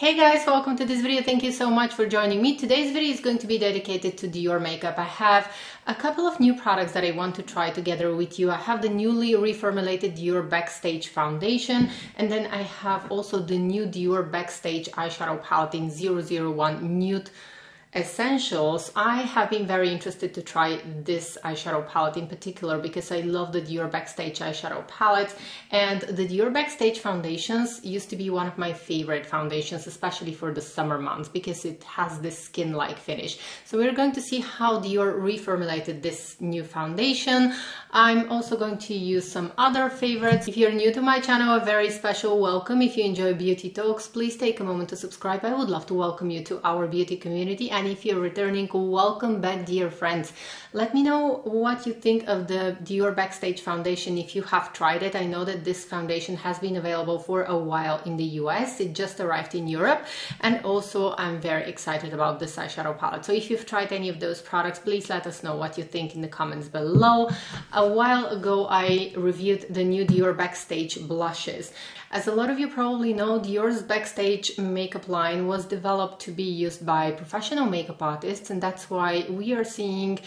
Hey guys, welcome to this video. Thank you so much for joining me. Today's video is going to be dedicated to Dior makeup. I have a couple of new products that I want to try together with you. I have the newly reformulated Dior Backstage foundation, and then I have also the new Dior Backstage eyeshadow palette in 001 Nude Essentials. I have been very interested to try this eyeshadow palette in particular because I love the Dior Backstage eyeshadow palette, and the Dior Backstage foundations used to be one of my favorite foundations, especially for the summer months because it has this skin-like finish. So we're going to see how Dior reformulated this new foundation. I'm also going to use some other favorites. If you're new to my channel, a very special welcome. If you enjoy beauty talks, please take a moment to subscribe. I would love to welcome you to our beauty community. And if you're returning, welcome back, dear friends. Let me know what you think of the Dior Backstage foundation if you have tried it. I know that this foundation has been available for a while in the US. It just arrived in Europe. And also I'm very excited about this eyeshadow palette. So if you've tried any of those products, please let us know what you think in the comments below. A while ago, I reviewed the new Dior Backstage blushes. As a lot of you probably know, Dior's Backstage makeup line was developed to be used by professional makeup artists, and that's why we are seeing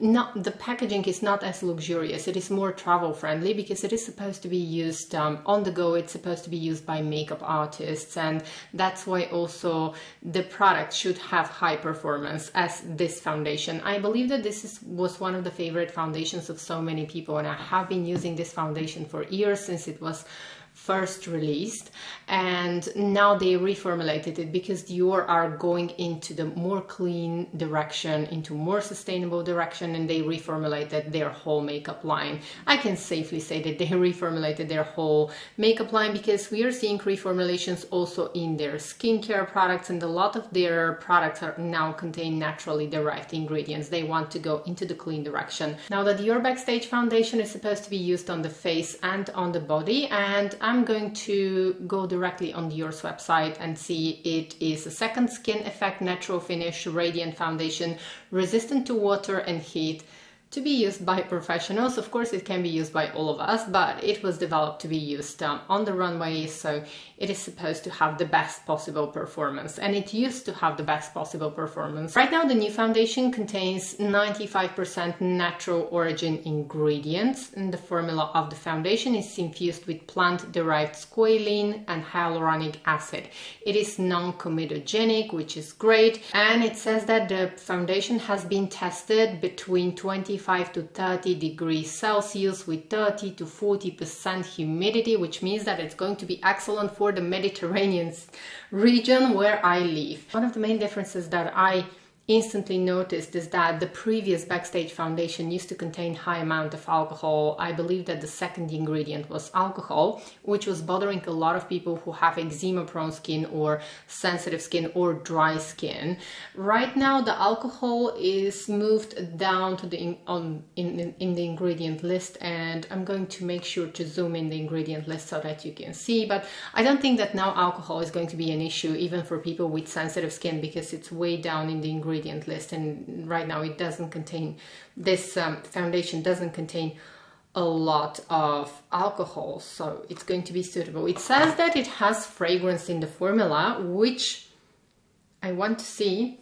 the packaging is not as luxurious. It is more travel friendly because it is supposed to be used on the go. It's supposed to be used by makeup artists, and that's why also the product should have high performance as this foundation. I believe that this was one of the favorite foundations of so many people, and I have been using this foundation for years since it was first released, and now they reformulated it because Dior are going into the more clean direction, into more sustainable direction, and they reformulated their whole makeup line. I can safely say that they reformulated their whole makeup line because we are seeing reformulations also in their skincare products, and a lot of their products are now contain naturally derived ingredients. They want to go into the clean direction. Now the Dior Backstage foundation is supposed to be used on the face and on the body, and I'm going to go directly on Dior's website and see it is a second skin effect natural finish radiant foundation resistant to water and heat, to be used by professionals. Of course, it can be used by all of us, but it was developed to be used on the runway, so it is supposed to have the best possible performance, and it used to have the best possible performance. Right now, the new foundation contains 95% natural origin ingredients, and the formula of the foundation is infused with plant-derived squalene and hyaluronic acid. It is non-comedogenic, which is great, and it says that the foundation has been tested between 25 to 30 degrees Celsius with 30 to 40% humidity, which means that it's going to be excellent for the Mediterranean region where I live. One of the main differences that I instantly noticed is that the previous Backstage foundation used to contain high amount of alcohol. I believe that the second ingredient was alcohol, which was bothering a lot of people who have eczema prone skin or sensitive skin or dry skin. Right now the alcohol is moved down to the in the ingredient list, and I'm going to make sure to zoom in the ingredient list so that you can see, but I don't think that now alcohol is going to be an issue even for people with sensitive skin because it's way down in the ingredient list, and right now it doesn't contain, this foundation doesn't contain a lot of alcohol, so it's going to be suitable. It says that it has fragrance in the formula, which I want to see.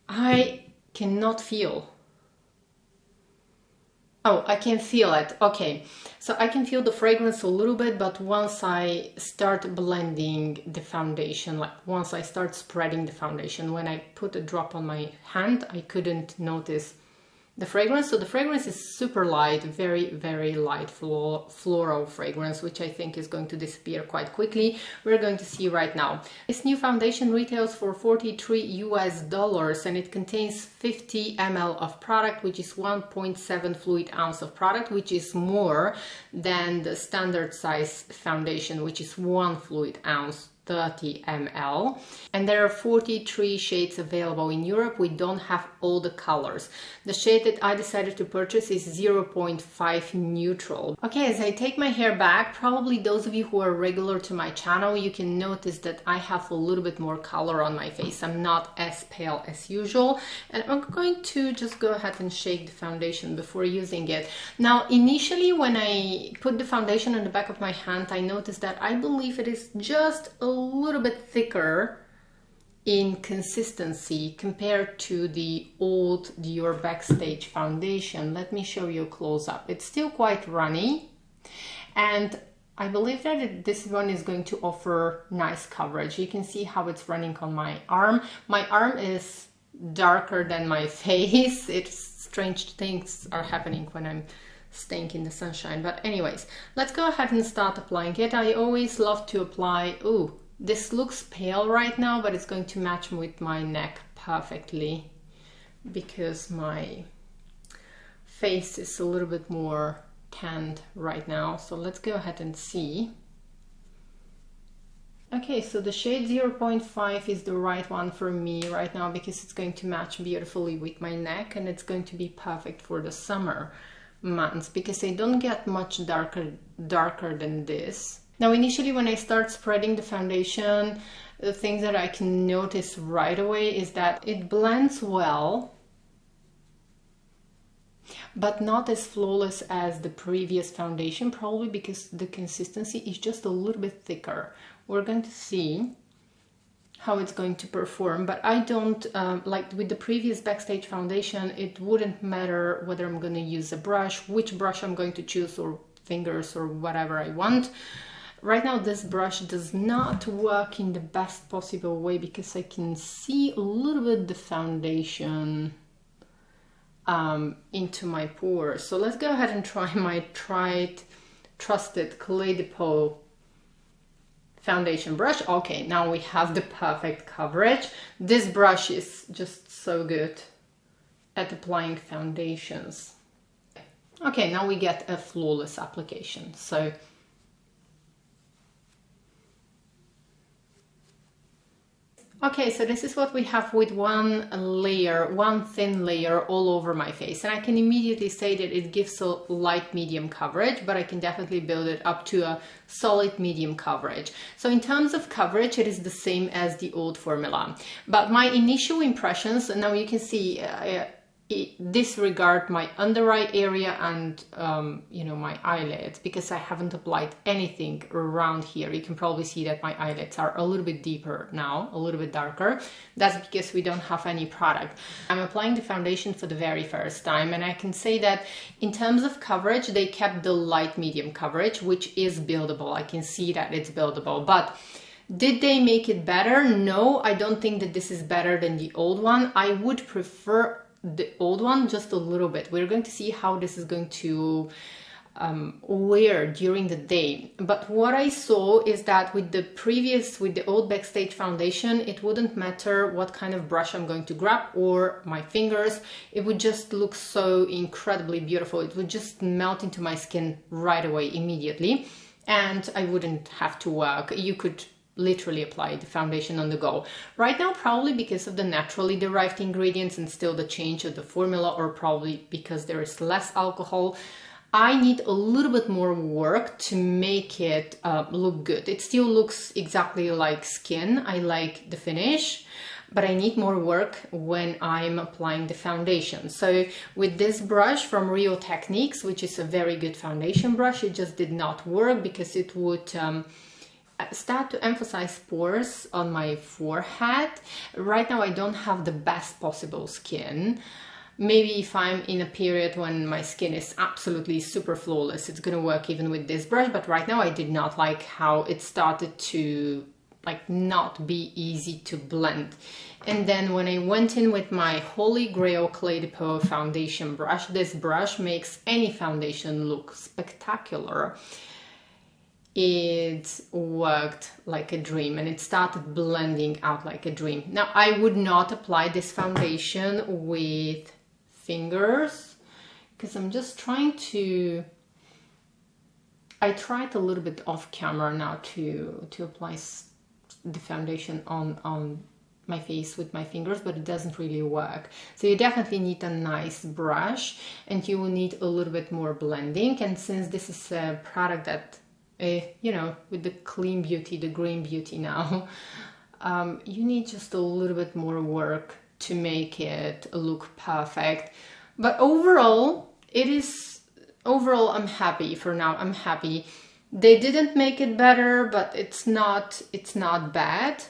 I cannot feel. Oh, I can feel it. Okay, so I can feel the fragrance a little bit, but once I start blending the foundation, like once I start spreading the foundation, when I put a drop on my hand, I couldn't notice the fragrance. So the fragrance is super light, very, very light floral fragrance, which I think is going to disappear quite quickly. We're going to see right now. This new foundation retails for $43 US, and it contains 50 ml of product, which is 1.7 fluid ounce of product, which is more than the standard size foundation, which is 1 fluid ounce. 30 ml, and there are 43 shades available in Europe. We don't have all the colors. The shade that I decided to purchase is 0.5 neutral. Okay, as I take my hair back, probably those of you who are regular to my channel, you can notice that I have a little bit more color on my face. I'm not as pale as usual, and I'm going to just go ahead and shake the foundation before using it. Now, initially when I put the foundation on the back of my hand, I noticed that I believe it is just a little bit thicker in consistency compared to the old Dior Backstage foundation. Let me show you a close-up. It's still quite runny, and I believe that this one is going to offer nice coverage. You can see how it's running on my arm. My arm is darker than my face. It's strange things are happening when I'm staying in the sunshine. But anyways, let's go ahead and start applying it. I always love to apply, ooh, this looks pale right now, but it's going to match with my neck perfectly because my face is a little bit more tanned right now. So let's go ahead and see. Okay, so the shade 0.5 is the right one for me right now because it's going to match beautifully with my neck, and it's going to be perfect for the summer months because they don't get much darker than this. Now, initially when I start spreading the foundation, the thing that I can notice right away is that it blends well, but not as flawless as the previous foundation, probably because the consistency is just a little bit thicker. We're going to see how it's going to perform, but I don't, like with the previous Backstage foundation, it wouldn't matter whether I'm going to use a brush, which brush I'm going to choose, or fingers, or whatever I want. Right now, this brush does not work in the best possible way because I can see a little bit the foundation into my pores. So let's go ahead and try my trusted Clé de Peau foundation brush. Okay, now we have the perfect coverage. This brush is just so good at applying foundations. Okay, now we get a flawless application. So okay, so this is what we have with one thin layer all over my face. And I can immediately say that it gives a light medium coverage, but I can definitely build it up to a solid medium coverage. So in terms of coverage, it is the same as the old formula. But my initial impressions, now you can see, disregard my under eye area and you know, my eyelids, because I haven't applied anything around here. You can probably see that my eyelids are a little bit deeper now, a little bit darker. That's because we don't have any product. I'm applying the foundation for the very first time, and I can say that in terms of coverage, they kept the light medium coverage, which is buildable. I can see that it's buildable, but did they make it better? No, I don't think that this is better than the old one. I would prefer the old one just a little bit. We're going to see how this is going to wear during the day. But what I saw is that with the old Backstage foundation, it wouldn't matter what kind of brush I'm going to grab or my fingers. It would just look so incredibly beautiful. It would just melt into my skin right away, immediately. And I wouldn't have to work. You could literally apply the foundation on the go. Right now, probably because of the naturally derived ingredients and still the change of the formula, or probably because there is less alcohol, I need a little bit more work to make it look good. It still looks exactly like skin. I like the finish, but I need more work when I'm applying the foundation. So with this brush from Rio Techniques, which is a very good foundation brush, it just did not work because it would start to emphasize pores on my forehead. Right now I don't have the best possible skin. Maybe if I'm in a period when my skin is absolutely super flawless, it's gonna work even with this brush, but right now I did not like how it started to like not be easy to blend. And then when I went in with my Holy Grail Clé de Peau foundation brush, this brush makes any foundation look spectacular. It worked like a dream, and it started blending out like a dream. Now, I would not apply this foundation with fingers because I'm just trying to, I tried a little bit off camera now to apply the foundation on my face with my fingers, but it doesn't really work. So you definitely need a nice brush, and you will need a little bit more blending. And since this is a product that you know, with the clean beauty, the green beauty now, you need just a little bit more work to make it look perfect. But overall, I'm happy for now. I'm happy. They didn't make it better, but it's not bad.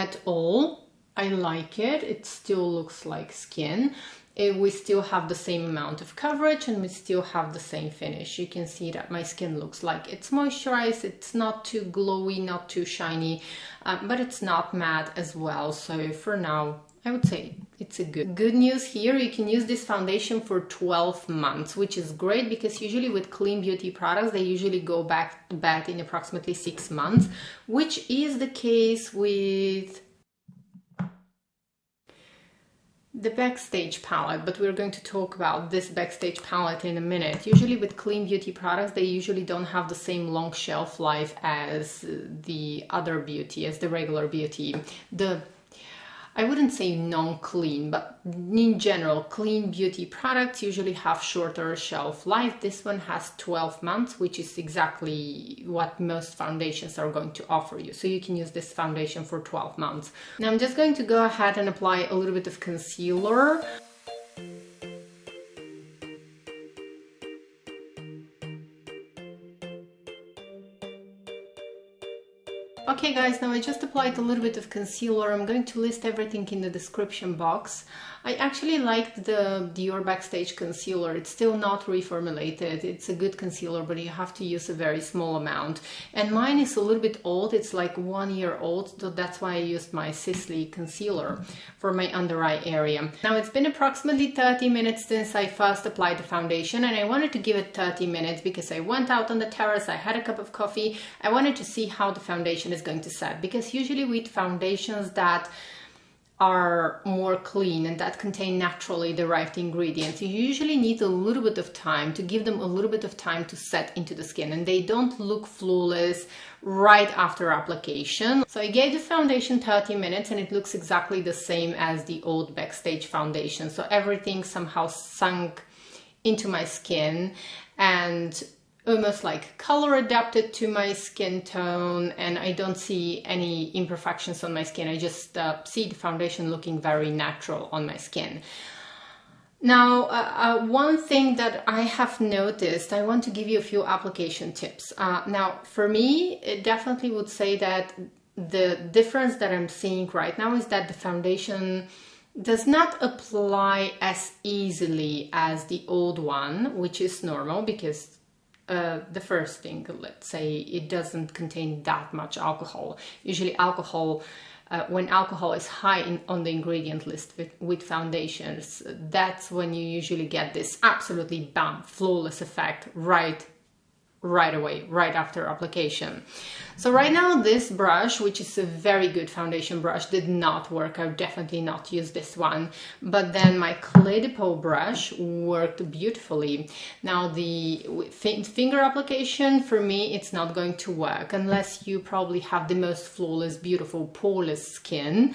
at all. I like it. It still looks like skin. We still have the same amount of coverage and we still have the same finish. You can see that my skin looks like it's moisturized. It's not too glowy, not too shiny, but it's not matte as well. So for now, I would say it's a good news here. You can use this foundation for 12 months, which is great because usually with clean beauty products, they usually go back bad in approximately 6 months, which is the case with the Backstage palette, but we're going to talk about this Backstage palette in a minute. Usually with clean beauty products, they usually don't have the same long shelf life as the other beauty, as the regular beauty. I wouldn't say non-clean, but in general, clean beauty products usually have shorter shelf life. This one has 12 months, which is exactly what most foundations are going to offer you. So you can use this foundation for 12 months. Now I'm just going to go ahead and apply a little bit of concealer. Okay guys, now I just applied a little bit of concealer. I'm going to list everything in the description box. I actually liked the Dior Backstage concealer. It's still not reformulated. It's a good concealer, but you have to use a very small amount. And mine is a little bit old. It's like 1 year old, so that's why I used my Sisley concealer for my under eye area. Now it's been approximately 30 minutes since I first applied the foundation, and I wanted to give it 30 minutes because I went out on the terrace, I had a cup of coffee. I wanted to see how the foundation is going to set, because usually with foundations that are more clean and that contain naturally derived ingredients, you usually need a little bit of time to give them a little bit of time to set into the skin, and they don't look flawless right after application. So I gave the foundation 30 minutes and it looks exactly the same as the old Backstage foundation. So everything somehow sunk into my skin and almost like color adapted to my skin tone, and I don't see any imperfections on my skin. I just see the foundation looking very natural on my skin. Now, one thing that I have noticed, I want to give you a few application tips. Now, for me, it definitely would say that the difference that I'm seeing right now is that the foundation does not apply as easily as the old one, which is normal because the first thing, let's say, it doesn't contain that much alcohol. Usually alcohol, when alcohol is high on the ingredient list with foundations, that's when you usually get this absolutely bam, flawless effect right away, right after application. So right now this brush, which is a very good foundation brush, did not work. I would definitely not use this one. But then my Clé de Peau brush worked beautifully. Now the finger application, for me, it's not going to work unless you probably have the most flawless, beautiful, poreless skin.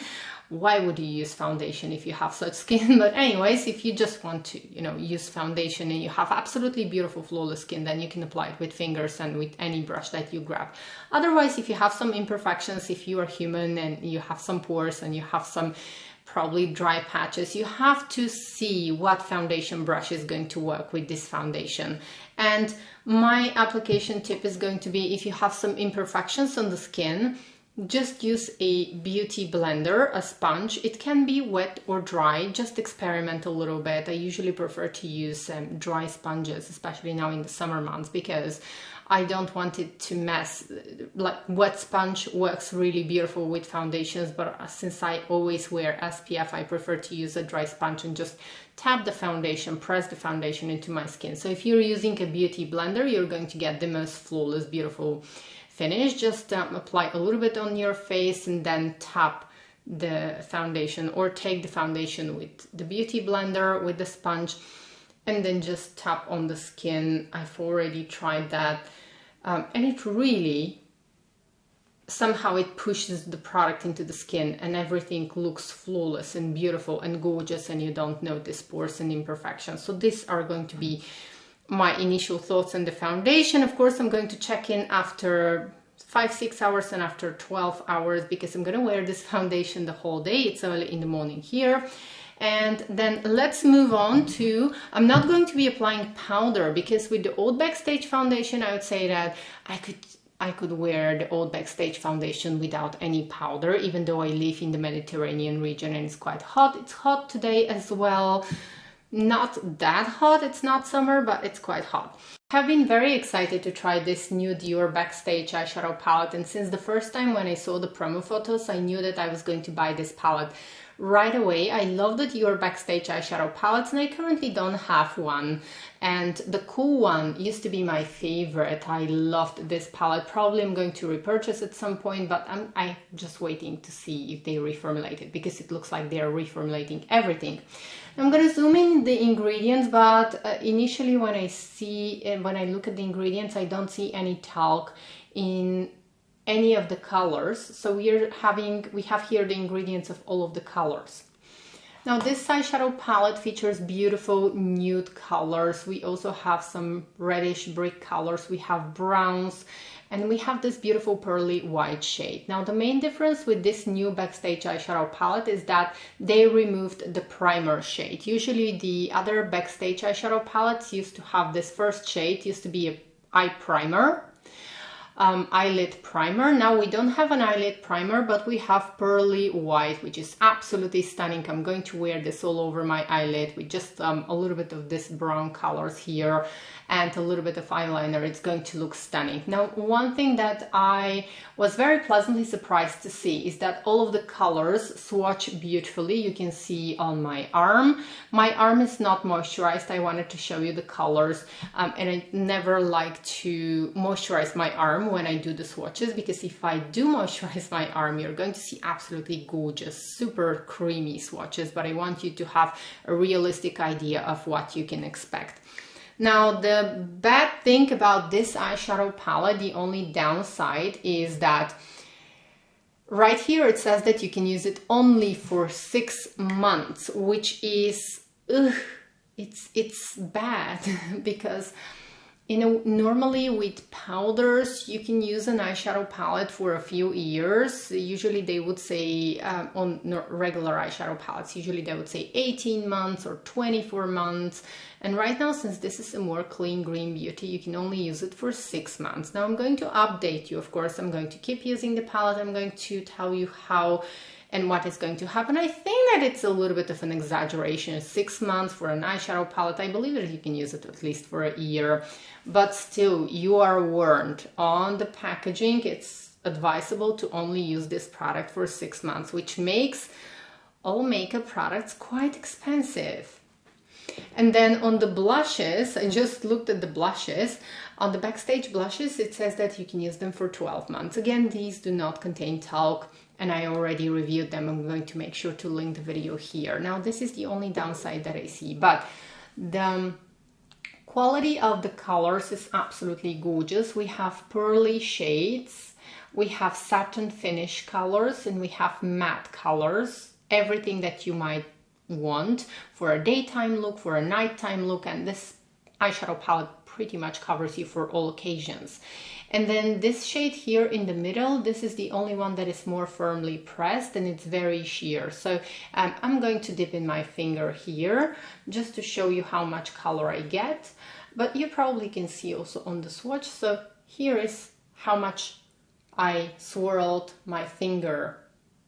Why would you use foundation if you have such skin? But anyways, if you just want to, use foundation and you have absolutely beautiful, flawless skin, then you can apply it with fingers and with any brush that you grab. Otherwise, if you have some imperfections, if you are human and you have some pores and you have some probably dry patches, you have to see what foundation brush is going to work with this foundation. And my application tip is going to be, if you have some imperfections on the skin, just use a beauty blender, a sponge. It can be wet or dry, just experiment a little bit. I usually prefer to use dry sponges, especially now in the summer months, because I don't want it to mess. Like wet sponge works really beautiful with foundations, but since I always wear SPF, I prefer to use a dry sponge and just tap the foundation, press the foundation into my skin. So if you're using a beauty blender, you're going to get the most flawless, beautiful finish. Just apply a little bit on your face and then tap the foundation, or take the foundation with the beauty blender, with the sponge, and then just tap on the skin. I've already tried that, and it really, somehow it pushes the product into the skin and everything looks flawless and beautiful and gorgeous, and you don't notice pores and imperfections. So these are going to be my initial thoughts on the foundation. Of course, I'm going to check in after 5-6 hours and after 12 hours, because I'm going to wear this foundation the whole day. It's early in the morning here. And then let's move on to, I'm not going to be applying powder, because with the old Backstage foundation, I would say that I could I could wear the old Backstage foundation without any powder, even though I live in the Mediterranean region and it's quite hot. It's hot today as well. Not that hot, it's not summer, but it's quite hot. I've been very excited to try this new Dior Backstage eyeshadow palette, and since the first time when I saw the promo photos, I knew that I was going to buy this palette right away. I love the Dior Backstage eyeshadow palettes, and I currently don't have one. And the cool one used to be my favorite. I loved this palette. Probably I'm going to repurchase at some point, but I'm just waiting to see if they reformulate it, because it looks like they're reformulating everything. I'm going to zoom in the ingredients, but initially when I look at the ingredients, I don't see any talc in any of the colors. So we have here the ingredients of all of the colors. Now this eyeshadow palette features beautiful nude colors. We also have some reddish brick colors. We have browns, and we have this beautiful pearly white shade. Now the main difference with this new Backstage eyeshadow palette is that they removed the primer shade. Usually the other Backstage eyeshadow palettes used to have this first shade, used to be an eye primer. Eyelid primer. Now we don't have an eyelid primer, but we have pearly white, which is absolutely stunning. I'm going to wear this all over my eyelid with just a little bit of this brown colors here and a little bit of eyeliner. It's going to look stunning. Now, one thing that I was very pleasantly surprised to see is that all of the colors swatch beautifully. You can see on my arm. My arm is not moisturized. I wanted to show you the colors, and I never like to moisturize my arm when I do the swatches, because if I do moisturize my arm, you're going to see absolutely gorgeous, super creamy swatches, but I want you to have a realistic idea of what you can expect. Now, the bad thing about this eyeshadow palette, the only downside, is that right here it says that you can use it only for 6 months, which is, it's bad because normally with powders, you can use an eyeshadow palette for a few years. Usually they would say, on regular eyeshadow palettes, usually they would say 18 months or 24 months. And right now, since this is a more clean green beauty, you can only use it for 6 months. Now I'm going to update you, of course. I'm going to keep using the palette. I'm going to tell you how and what is going to happen. I think that it's a little bit of an exaggeration. 6 months for an eyeshadow palette. I believe that you can use it at least for a year, but still you are warned. On the packaging, it's advisable to only use this product for 6 months, which makes all makeup products quite expensive. And then on the blushes, I just looked at the blushes. On the Backstage blushes, it says that you can use them for 12 months. Again, these do not contain talc, and I already reviewed them. I'm going to make sure to link the video here. Now, this is the only downside that I see, but the quality of the colors is absolutely gorgeous. We have pearly shades, we have satin finish colors, and we have matte colors. Everything that you might want for a daytime look, for a nighttime look, and this eyeshadow palette pretty much covers you for all occasions. And then this shade here in the middle, this is the only one that is more firmly pressed, and it's very sheer. So I'm going to dip in my finger here just to show you how much color I get, but you probably can see also on the swatch. So here is how much I swirled my finger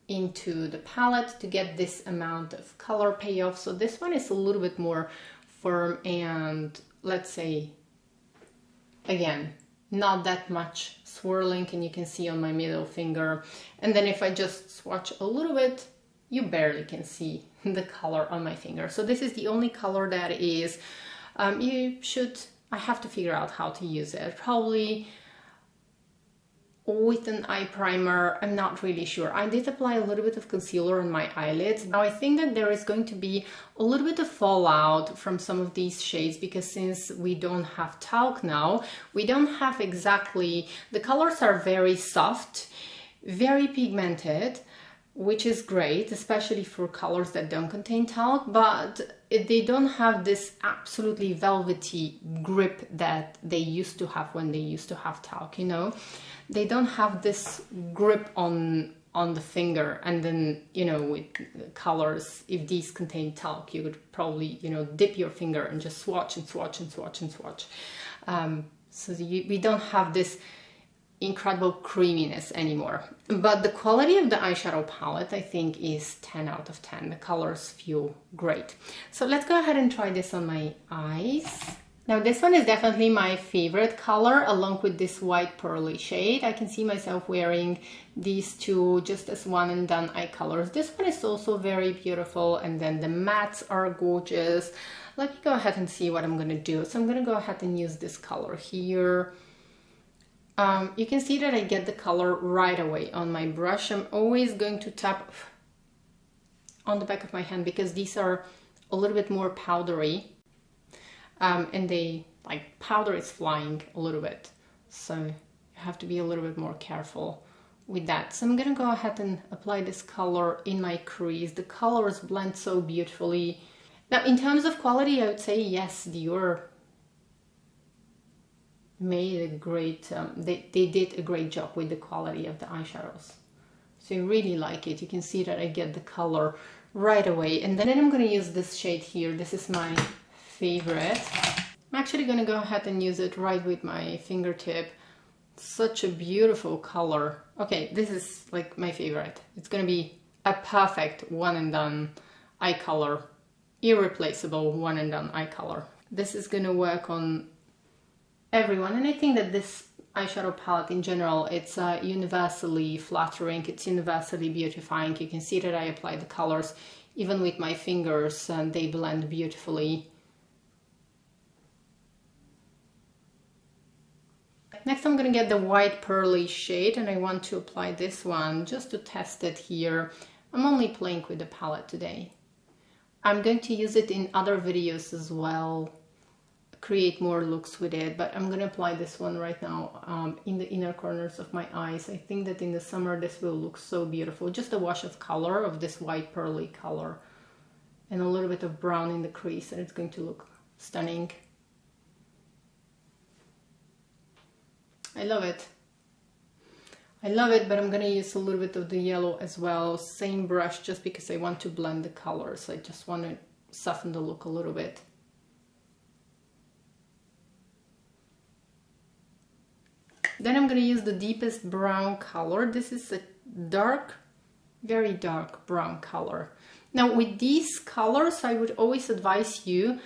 into the palette to get this amount of color payoff. So this one is a little bit more firm and, let's say, again, not that much swirling, and you can see on my middle finger. And then if I just swatch a little bit, you barely can see the color on my finger. So this is the only color that is, I have to figure out how to use it. Probably with an eye primer, I'm not really sure. I did apply a little bit of concealer on my eyelids. Now I think that there is going to be a little bit of fallout from some of these shades, because since we don't have talc now, we don't have exactly, the colors are very soft, very pigmented, which is great, especially for colors that don't contain talc, but they don't have this absolutely velvety grip that they used to have when they used to have talc, you know? They don't have this grip on the finger. And then, you know, with colors, if these contain talc, you would probably, you know, dip your finger and just swatch and swatch and swatch and swatch. So we don't have this incredible creaminess anymore. But the quality of the eyeshadow palette, I think, is 10 out of 10. The colors feel great. So let's go ahead and try this on my eyes. Now this one is definitely my favorite color, along with this white pearly shade. I can see myself wearing these two just as one and done eye colors. This one is also very beautiful, and then the mattes are gorgeous. Let me go ahead and see what I'm gonna do. So I'm gonna go ahead and use this color here. You can see that I get the color right away on my brush. I'm always going to tap on the back of my hand because these are a little bit more powdery. And they, like, powder is flying a little bit, so you have to be a little bit more careful with that. So I'm gonna go ahead and apply this color in my crease. The colors blend so beautifully. Now, in terms of quality, I would say yes, Dior made a great, they did a great job with the quality of the eyeshadows. So I really like it. You can see that I get the color right away. And then I'm gonna use this shade here. This is my favorite. I'm actually gonna go ahead and use it right with my fingertip. Such a beautiful color. Okay, this is like my favorite. It's gonna be a perfect one and done eye color, irreplaceable one and done eye color. This is gonna work on everyone, and I think that this eyeshadow palette in general, it's universally flattering, it's universally beautifying. You can see that I apply the colors even with my fingers, and they blend beautifully. Next I'm going to get the white pearly shade, and I want to apply this one just to test it here. I'm only playing with the palette today. I'm going to use it in other videos as well, create more looks with it, but I'm going to apply this one right now in the inner corners of my eyes. I think that in the summer this will look so beautiful. Just a wash of color of this white pearly color and a little bit of brown in the crease, and it's going to look stunning. I love it. I love it, but I'm gonna use a little bit of the yellow as well. Same brush, just because I want to blend the colors. I just want to soften the look a little bit. Then I'm gonna use the deepest brown color. This is a dark, very dark brown color. Now with these colors, I would always advise you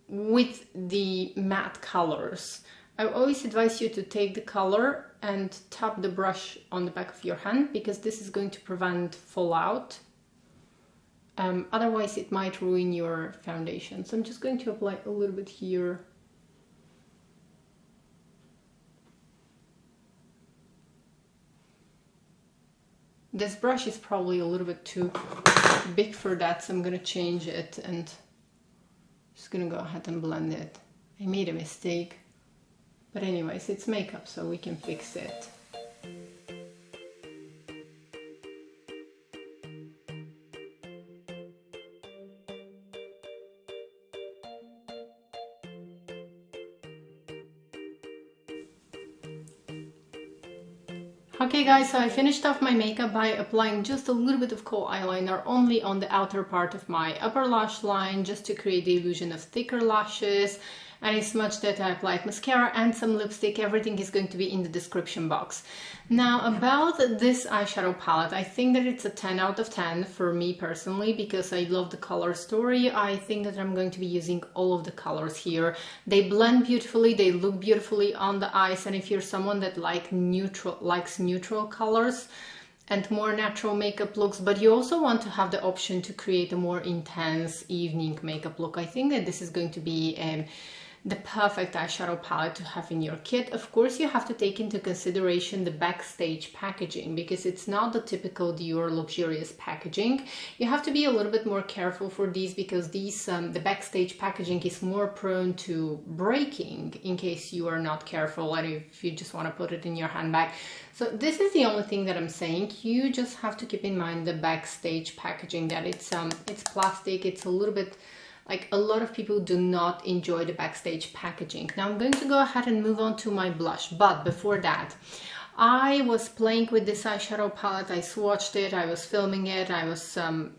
with the matte colors. I always advise you to take the color and tap the brush on the back of your hand, because this is going to prevent fallout. Otherwise it might ruin your foundation. So I'm just going to apply a little bit here. This brush is probably a little bit too big for that, so I'm going to change it and just going to go ahead and blend it. I made a mistake. But anyways, it's makeup, so we can fix it. Okay guys, so I finished off my makeup by applying just a little bit of kohl eyeliner only on the outer part of my upper lash line, just to create the illusion of thicker lashes. And I smudged it, I applied mascara and some lipstick. Everything is going to be in the description box. Now about this eyeshadow palette, I think that it's a 10 out of 10 for me personally, because I love the color story. I think that I'm going to be using all of the colors here. They blend beautifully, they look beautifully on the eyes, and if you're someone that likes neutral colors and more natural makeup looks, but you also want to have the option to create a more intense evening makeup look, I think that this is going to be the perfect eyeshadow palette to have in your kit. Of course, you have to take into consideration the Backstage packaging, because it's not the typical Dior luxurious packaging. You have to be a little bit more careful for these, because these the Backstage packaging is more prone to breaking in case you are not careful, and if you just want to put it in your handbag. So this is the only thing that I'm saying. You just have to keep in mind the Backstage packaging, that it's plastic, it's a little bit, like, a lot of people do not enjoy the Backstage packaging. Now I'm going to go ahead and move on to my blush, but before that, I was playing with this eyeshadow palette. I swatched it, I was filming it, I was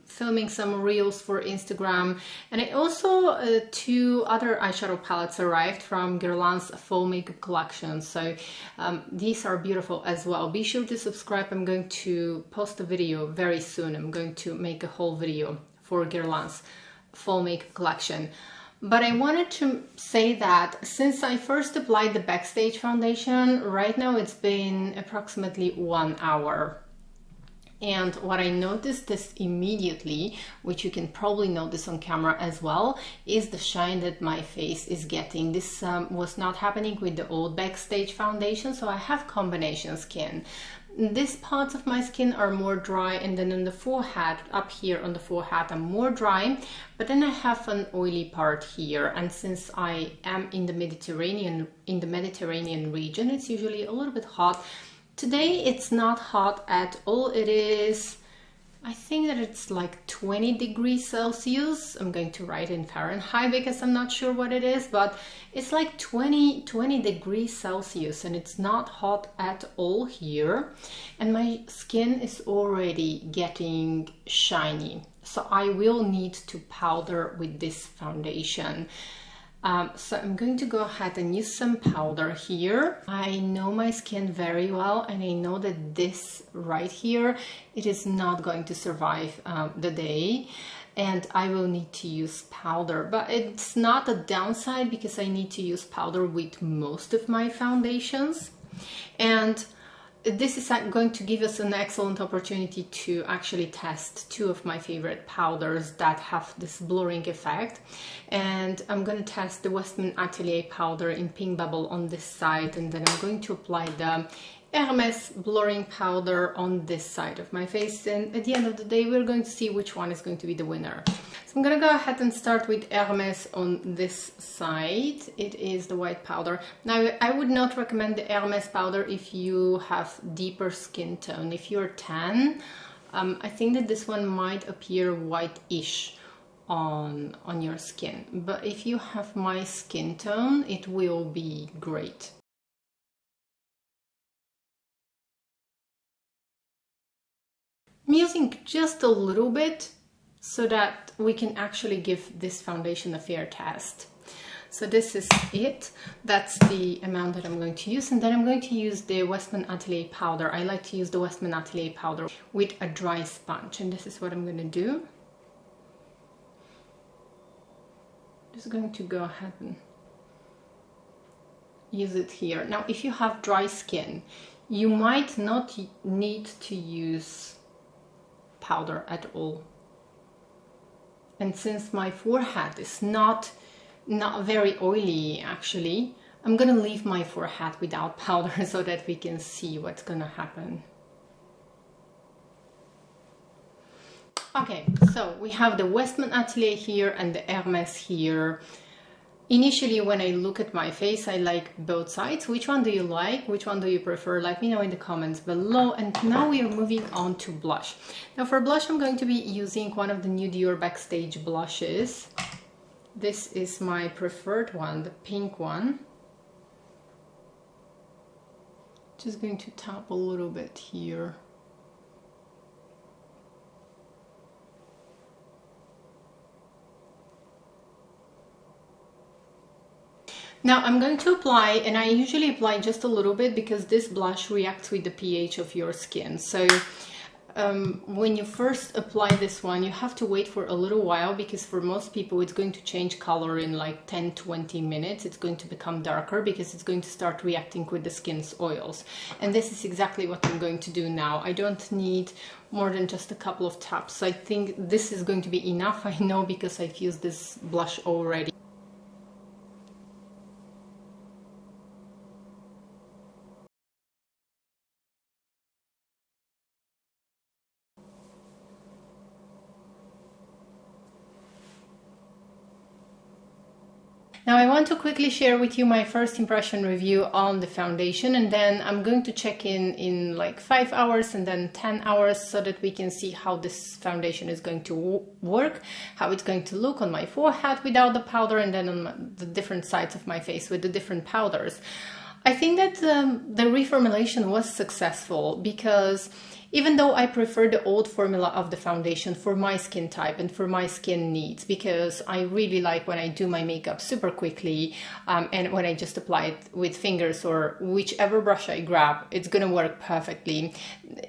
filming some reels for Instagram, and I also two other eyeshadow palettes arrived from Guerlain's fall makeup collection. So these are beautiful as well. Be sure to subscribe. I'm going to post a video very soon. I'm going to make a whole video for Guerlain's fall makeup collection. But I wanted to say that since I first applied the Backstage foundation, right now it's been approximately 1 hour. And what I noticed is immediately, which you can probably notice on camera as well, is the shine that my face is getting. This was not happening with the old Backstage foundation, so I have combination skin. These parts of my skin are more dry, and then on the forehead, up here on the forehead, I'm more dry, but then I have an oily part here. And since I am in the Mediterranean region, it's usually a little bit hot. Today it's not hot at all. It is, I think that it's like 20 degrees Celsius. I'm going to write in Fahrenheit because I'm not sure what it is, but it's like 20 degrees Celsius, and it's not hot at all here. And my skin is already getting shiny. So I will need to powder with this foundation. So I'm going to go ahead and use some powder here. I know my skin very well, and I know that this right here, it is not going to survive the day, and I will need to use powder. But it's not a downside because I need to use powder with most of my foundations. And this is going to give us an excellent opportunity to actually test two of my favorite powders that have this blurring effect. And I'm going to test the Westman Atelier powder in Pink Bubble on this side, and then I'm going to apply the Hermes blurring powder on this side of my face. And at the end of the day, we're going to see which one is going to be the winner. So I'm going to go ahead and start with Hermes on this side. It is the white powder. Now, I would not recommend the Hermes powder if you have deeper skin tone. If you're tan, I think that this one might appear white-ish on your skin. But if you have my skin tone, it will be great. I'm using just a little bit so that we can actually give this foundation a fair test. So this is it. That's the amount that I'm going to use. And then I'm going to use the Westman Atelier powder. I like to use the Westman Atelier powder with a dry sponge. And this is what I'm going to do. Just going to go ahead and use it here. Now, if you have dry skin, you might not need to use powder at all. And since my forehead is not very oily, actually, I'm gonna leave my forehead without powder so that we can see what's gonna happen. Okay, so we have the Westman Atelier here and the Hermes here. Initially, when I look at my face, I like both sides. Which one do you like? Which one do you prefer? Let me know in the comments below. And now we are moving on to blush. Now for blush, I'm going to be using one of the new Dior Backstage blushes. This is my preferred one, the pink one. Just going to tap a little bit here. Now I'm going to apply, and I usually apply just a little bit because this blush reacts with the pH of your skin. So when you first apply this one, you have to wait for a little while because for most people it's going to change color in like 10-20 minutes. It's going to become darker because it's going to start reacting with the skin's oils. And this is exactly what I'm going to do now. I don't need more than just a couple of taps. So I think this is going to be enough. I know because I've used this blush already. Now I want to quickly share with you my first impression review on the foundation, and then I'm going to check in like 5 hours and then 10 hours so that we can see how this foundation is going to work, how it's going to look on my forehead without the powder, and then on the different sides of my face with the different powders. I think that the reformulation was successful because even though I prefer the old formula of the foundation for my skin type and for my skin needs, because I really like when I do my makeup super quickly and when I just apply it with fingers or whichever brush I grab, it's gonna work perfectly.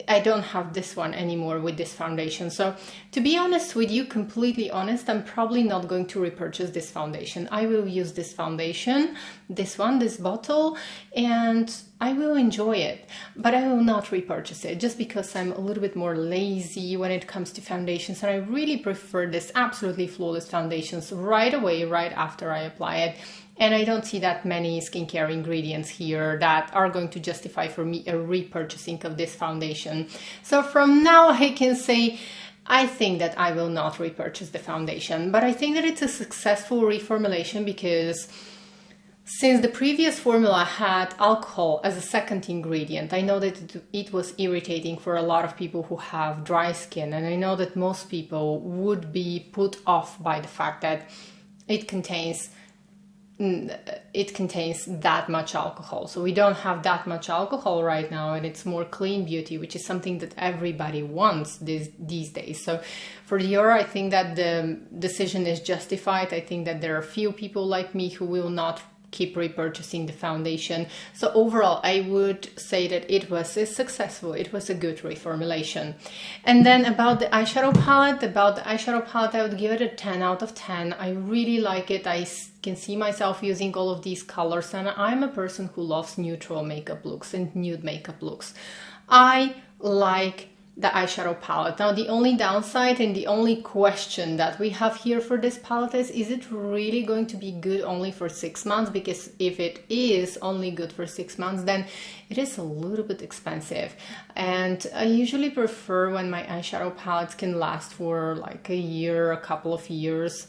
I don't have this one anymore with this foundation. So to be honest with you, completely honest, I'm probably not going to repurchase this foundation. I will use this foundation, this one, this bottle, and I will enjoy it, but I will not repurchase it just because I'm a little bit more lazy when it comes to foundations, and I really prefer this absolutely flawless foundations right away, right after I apply it. And I don't see that many skincare ingredients here that are going to justify for me a repurchasing of this foundation. So from now I can say I think that I will not repurchase the foundation, but I think that it's a successful reformulation because since the previous formula had alcohol as a second ingredient, I know that it was irritating for a lot of people who have dry skin, and I know that most people would be put off by the fact that it contains that much alcohol. So we don't have that much alcohol right now, and it's more clean beauty, which is something that everybody wants these days. So for Dior, I think that the decision is justified. I think that there are few people like me who will not keep repurchasing the foundation. So overall, I would say that it was successful. It was a good reformulation. And then about the eyeshadow palette, I would give it a 10 out of 10. I really like it. I can see myself using all of these colors, and I'm a person who loves neutral makeup looks and nude makeup looks. I like the eyeshadow palette. Now, the only downside and the only question that we have here for this palette is it really going to be good only for 6 months? Because if it is only good for 6 months, then it is a little bit expensive. And I usually prefer when my eyeshadow palettes can last for like a year, a couple of years,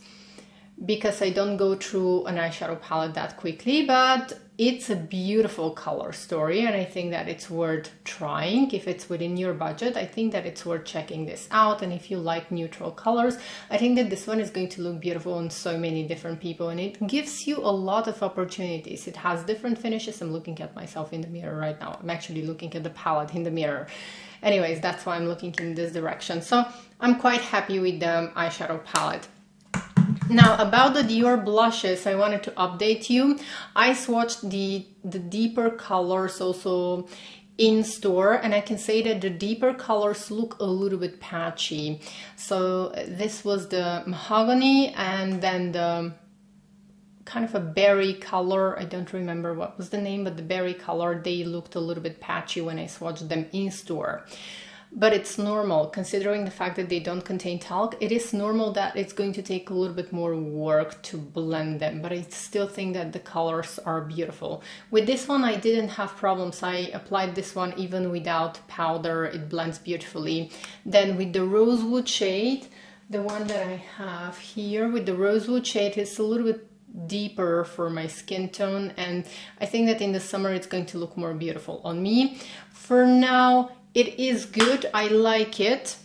because I don't go through an eyeshadow palette that quickly, but it's a beautiful color story, and I think that it's worth trying. If it's within your budget, I think that it's worth checking this out. And if you like neutral colors, I think that this one is going to look beautiful on so many different people, and it gives you a lot of opportunities. It has different finishes. I'm looking at myself in the mirror right now. I'm actually looking at the palette in the mirror. Anyways, that's why I'm looking in this direction. So I'm quite happy with the eyeshadow palette. Now, about the Dior blushes, I wanted to update you. I swatched the deeper colors also in store, and I can say that the deeper colors look a little bit patchy. So this was the mahogany, and then the kind of a berry color. I don't remember what was the name, but the berry color, they looked a little bit patchy when I swatched them in store. But it's normal, considering the fact that they don't contain talc. It is normal that it's going to take a little bit more work to blend them, but I still think that the colors are beautiful. With this one, I didn't have problems. I applied this one even without powder. It blends beautifully. Then with the rosewood shade, the one that I have here with the rosewood shade is a little bit deeper for my skin tone, and I think that in the summer it's going to look more beautiful on me. For now, it is good, I like it,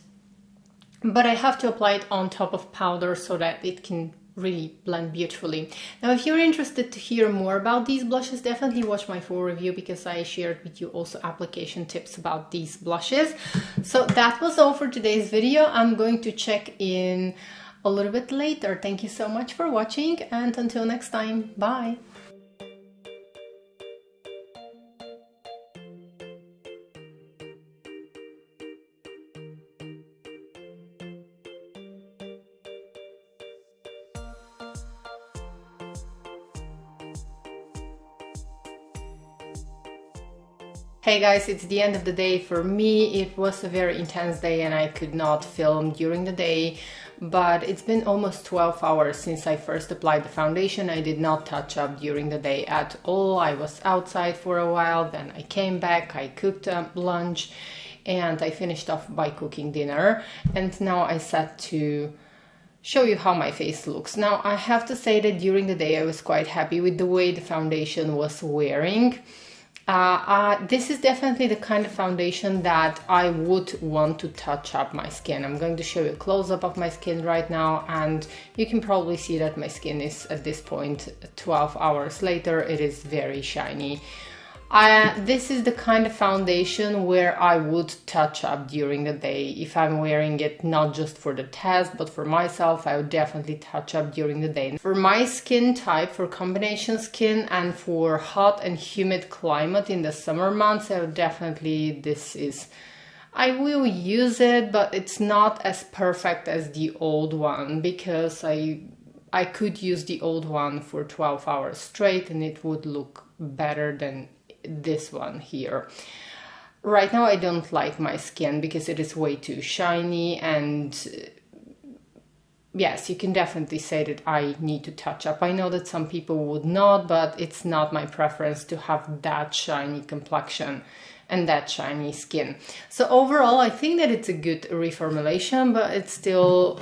but I have to apply it on top of powder so that it can really blend beautifully. Now, if you're interested to hear more about these blushes, definitely watch my full review, because I shared with you also application tips about these blushes. So that was all for today's video. I'm going to check in a little bit later. Thank you so much for watching, and until next time, bye! Hey guys, it's the end of the day for me. It was a very intense day and I could not film during the day, but it's been almost 12 hours since I first applied the foundation. I did not touch up during the day at all. I was outside for a while, then I came back, I cooked lunch, and I finished off by cooking dinner. And now I sat to show you how my face looks. Now, I have to say that during the day I was quite happy with the way the foundation was wearing. This is definitely the kind of foundation that I would want to touch up my skin. I'm going to show you a close-up of my skin right now, and you can probably see that my skin is, at this point, 12 hours later, it is very shiny. This is the kind of foundation where I would touch up during the day. If I'm wearing it not just for the test, but for myself, I would definitely touch up during the day. For my skin type, for combination skin and for hot and humid climate in the summer months, I would definitely, I will use it, but it's not as perfect as the old one, because I could use the old one for 12 hours straight and it would look better than this one here. Right now I don't like my skin because it is way too shiny, and yes, you can definitely say that I need to touch up. I know that some people would not, but it's not my preference to have that shiny complexion and that shiny skin. So overall, I think that it's a good reformulation, but it's still,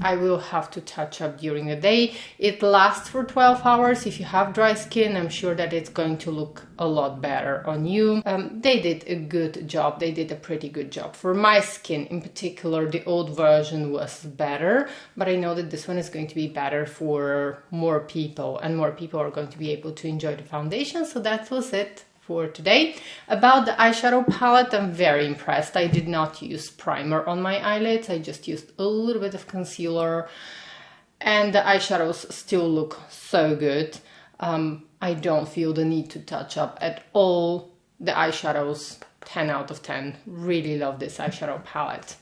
I will have to touch up during the day. It lasts for 12 hours. If you have dry skin, I'm sure that it's going to look a lot better on you. They did a good job. They did a pretty good job. For my skin in particular, the old version was better, but I know that this one is going to be better for more people, and more people are going to be able to enjoy the foundation. So that was it for today. About the eyeshadow palette, I'm very impressed. I did not use primer on my eyelids. I just used a little bit of concealer, and the eyeshadows still look so good. I don't feel the need to touch up at all. The eyeshadows, 10 out of 10. Really love this eyeshadow palette.